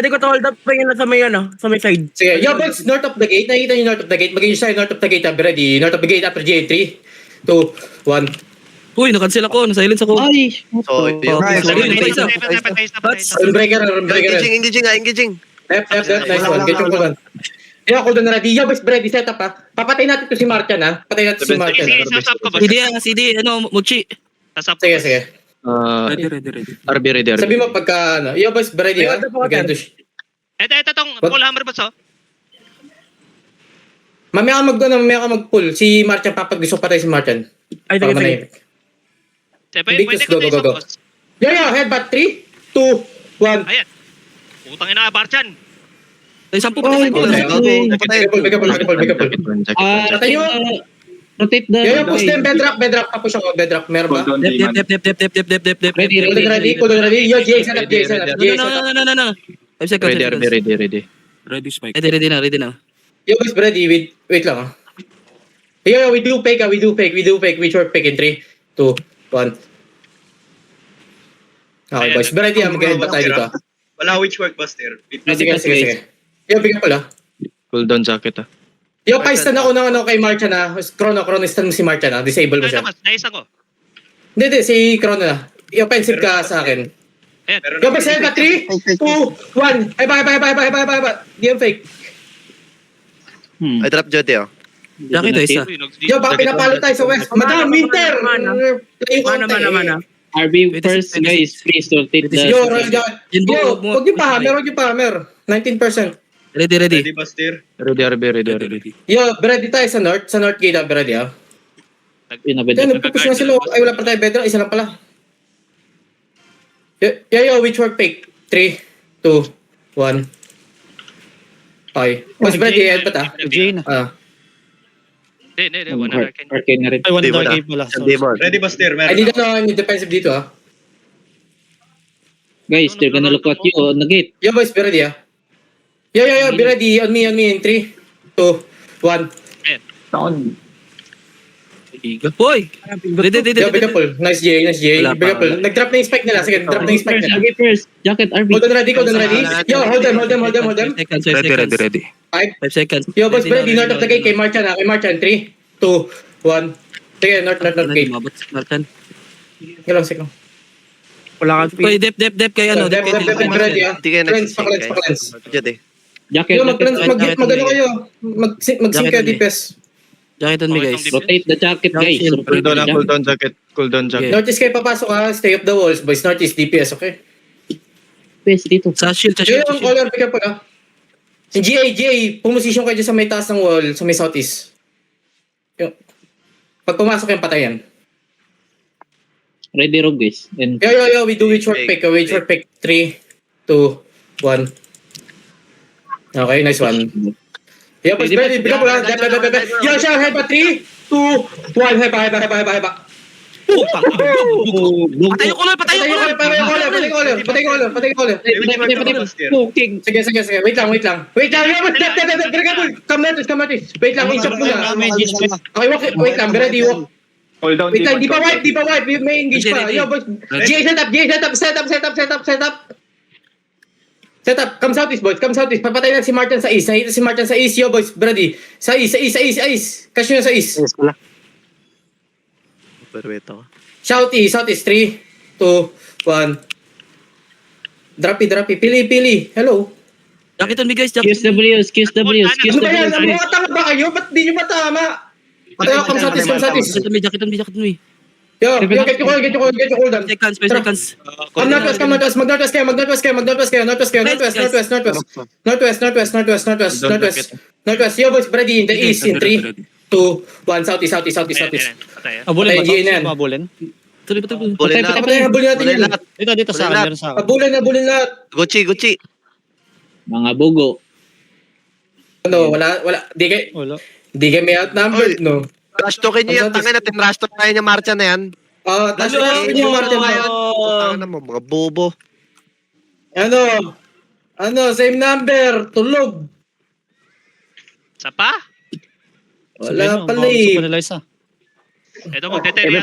Pwede ko to hold up pa yun sa may sa may side. Sige, yo boys, north of the gate. Nakikita niyo north of the gate. Mag-inyo tayo north of the gate. Be ready. North of the gate after GA. 3, 2, 1. Uy, nakancel ako. Nasilence ako. Ay, So, yun. Nice. Isa. Engaging. Left. Nice one. Get yung cooldown. Yo, cooldown na ready. Yo boys, ready. Set up ha. Papatay natin to si Martian ha. Patay natin si Martian. CD, Muchi. Sige. Ready. RB ready. Sabi mo pagka ano. Yo boys, ready ha. Maganda siya. Ito tong full hammer boss oh. Mamaya ka mag-pull. Si Martian, gusto patay si Martian. Ay, sige. Pwede ko na isa Go. boss. Yo, headbutt. 3, 2, 1. Ayan. Putang ina, Barchan. Ay, 10 patay. Bigapol. Patay nyo. rotate the... Yo, push them. Bedrock. Tapos ako. Bedrock. Meron ba? Dep. Cooldown ready. Yo, Jay, set up. No. 5 seconds. Ready. Ready spike. Ready na. Yo, guys, ready. Wait lang ah. Yo, we do fake. We short fake in 3, 2, 1. Okay, boys. Ready ah. Mag-head ba tayo dito ah? Wala witchwork buster. Sige. Yo, bigyan pala. Cooldown jacket ah. Yo, pa-stun ako ng kay Martian na. Chrono stun mo si Martian na. Disable mo siya. Nice ako. Hindi, si Chrono na. Yo, pensive ka sa akin. Ayan. Yo, pa 3, 2, 1. Ay, bye. Di yung fake. I drop Jody oh. Jacket isa. Yo, baka pinapalo tayo sa west. Madam, Winter! Mana. RB first, guys. Please rotate the... Yo, huwag yung pa-hammer. 19%. Ready. Ready buster. Ready RB ready. Yo, ready tayo sa north gate ah, ready ah. Pinabeda. Yan, nagpupush na sila. Ay, wala pa tayo bedrock. Isa lang pala. Yo, which work fake? 3, 2, 1. Okay. Mas ready, head pa ta. Jane. Hindi, one arcane. Arcane na rin. Ay, one Demon dark ah. game pala. Demon. Ready buster. Ay, dito na, need defensive dito ah. Guys, they're gonna look at you on the gate. Yo, boys, be ready ah. Yo, be ready. On me in 3, 2, 1. Hoy! Ready. Yo, bigapol. Nice J. Wala pa. Bigapol. Nag-drop na yung spike nila. Sige, drop na yung spike nila. RB first. Jacket, RB. Hold on ready. Yo, hold them. 5 seconds. Ready. 5 seconds. Yo, boys, ready. North of the gate kay Martian ah. Kay Martian. 3, 2, 1. Sige, north gate. Martin. Sige lang. Wala kang Hoy, dep kay ano. Dep, ready ah. Hindi kayo Cleanse, nagsisig pa-cleanse. Jody. Jacket, Yo, mag-ano kayo. Mag-sync kayo Jacket, DPS. Jacket on me, guys. rotate the jacket, guys. Cooldown jacket. Northeast kayo papasok ha. Stay up the walls, boys. Northeast DPS, okay? Space dito. Sa shield. Yo, yung color pick up pala. Si GA, pumusisyon kayo dyan sa may taas ng wall, sa may southeast. Yung, pag pumasok yung patayan. Ready rogue, guys. And Yo, we do wait short pick. 3, 2, 1. Okay, nice one. Yo, boys, ready. Pick up pala. Yo, siya, head pa. 3, 2, 1. Head pa. Patay yung color. Patay ko ulit. Cooking. Sige. Wait lang. Yo, come notice. Wait lang, i-chop mo na. Okay, wait lang. Ready, walk. Wait lang, di pa wipe. May engage pa. Yo, boys. GA, set up. Set up. Come southeast, boys. Papatay na si Martian sa east. Nakita si Martian sa east. Yo, boys. Ready. Sa east. Cash nyo sa east. Perweto. Shout east. 3, 2, 1. Droppy. Pili. Hello. Jacket on me, guys. QSW. Ano ba yan? Mga tanga ba kayo? Ba't di nyo matama? Patay ako. Come southeast. Jacket on me. Yo, get your call down. 5 seconds. Come northwest. Mag-northwest kayo. Northwest. Yo, boys, ready in the east in 3, 2, 1. Southeast. Abulin ba Patay, GA na yan. ito? Abulin? Tuloy. Bulin lahat. Patay, habulin natin Bulin yun. lahat. Dito sa akin. Meron sa akin. Habulin lahat. Gucci. Mga bugo. Ano, wala. Wala. Di kayo may outnumbered, no? Trash talkin niyo yan. Tangin natin. Trash talk tayo niya Marcha na yan. Tapos yung Martin na yan. Tangin na mo. Mga bobo. Ano, same number. Tulog. Sa pa? Wala pala eh. Sa panila isa. Ito, magte-10